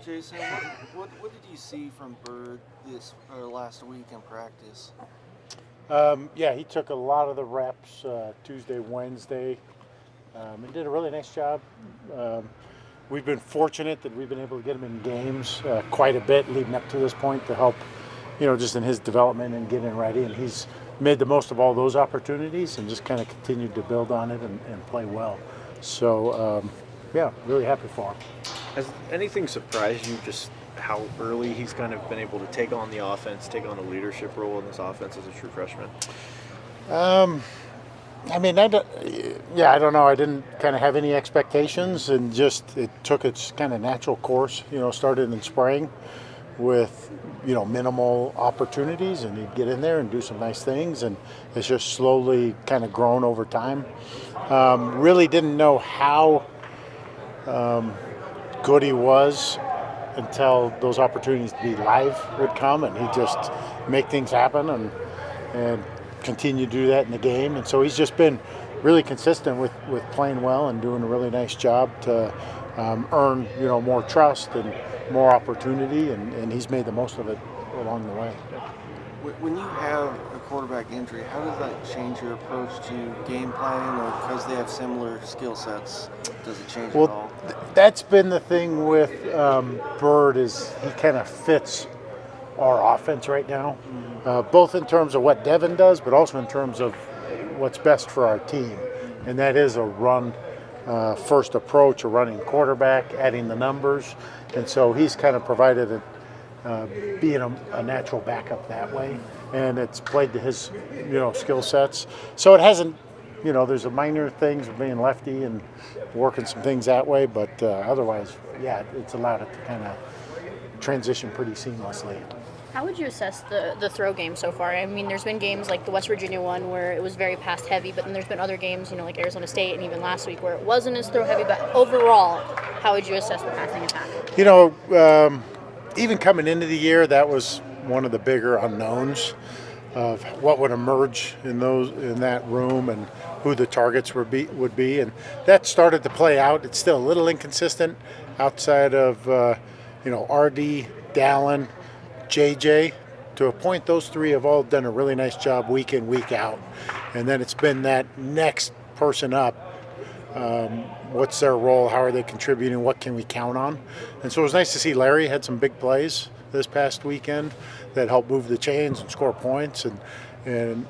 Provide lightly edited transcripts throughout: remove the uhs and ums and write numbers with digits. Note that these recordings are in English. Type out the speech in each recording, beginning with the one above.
Jason, what did you see from Byrd this last week in practice? Yeah, he took a lot of the reps Tuesday, Wednesday, and did a really nice job. We've been fortunate that we've been able to get him in games quite a bit leading up to this point to help, just in his development and getting ready. And he's made the most of all those opportunities and just kind of continued to build on it and play well. So, yeah, really happy for him. Has anything surprised you just how early he's kind of been able to take on the offense, take on a leadership role in this offense as a true freshman? I don't know. I didn't kind of have any expectations, and just it took its kind of natural course. Started in spring with minimal opportunities, and he'd get in there and do some nice things, and it's just slowly kind of grown over time. Really didn't know how good he was until those opportunities to be live would come, and he'd just make things happen and continue to do that in the game. And so he's just been really consistent with playing well and doing a really nice job to earn more trust and more opportunity, and he's made the most of it along the way. When you have a quarterback injury, how does that change your approach to game planning, or because they have similar skill sets, does it change at all? That's been the thing with Byrd, is he kind of fits our offense right now, both in terms of what Devin does, but also in terms of what's best for our team, and that is a run first approach, a running quarterback, adding the numbers, and so he's kind of provided it. Being a natural backup that way, and it's played to his skill sets. So it hasn't, there's a minor things of being lefty and working some things that way, but otherwise, yeah, it's allowed it to kind of transition pretty seamlessly. How would you assess the throw game so far? I mean, there's been games like the West Virginia one where it was very pass heavy, but then there's been other games, like Arizona State and even last week, where it wasn't as throw heavy. But overall, how would you assess the passing attack? Even coming into the year, that was one of the bigger unknowns of what would emerge in that room and who the targets would be, and that started to play out. It's still a little inconsistent outside of RD, Dallin, JJ. To a point, those three have all done a really nice job week in, week out, and then it's been that next person up. What's their role? How are they contributing? What can we count on? And so it was nice to see Larry had some big plays this past weekend that helped move the chains and score points, and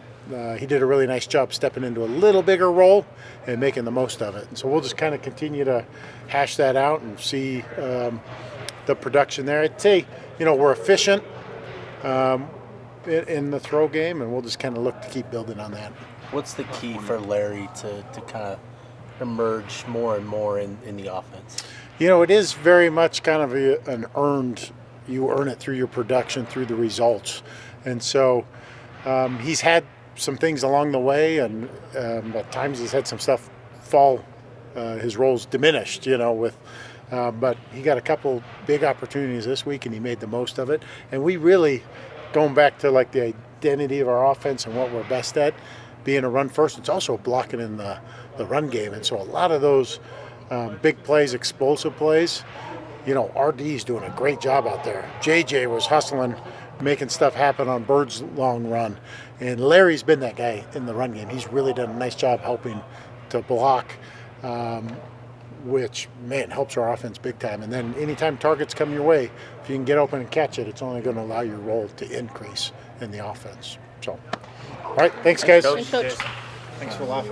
he did a really nice job stepping into a little bigger role and making the most of it. And so we'll just kind of continue to hash that out and see the production there. I'd say we're efficient in the throw game, and we'll just kind of look to keep building on that. What's the key for Larry to kind of emerge more and more in the offense? It is very much kind of an earned, you earn it through your production, through the results. And so he's had some things along the way, and at times he's had some stuff fall, his roles diminished, but he got a couple big opportunities this week and he made the most of it. And we really, going back to like the identity of our offense and what we're best at, being a run first, it's also blocking in the run game. And so a lot of those big plays, explosive plays, RD's doing a great job out there. JJ was hustling, making stuff happen on Byrd's long run. And Larry's been that guy in the run game. He's really done a nice job helping to block, which, helps our offense big time. And then anytime targets come your way, if you can get open and catch it, it's only going to allow your role to increase in the offense. So, all right, thanks, guys. Thanks, Coach. Thanks for laughing.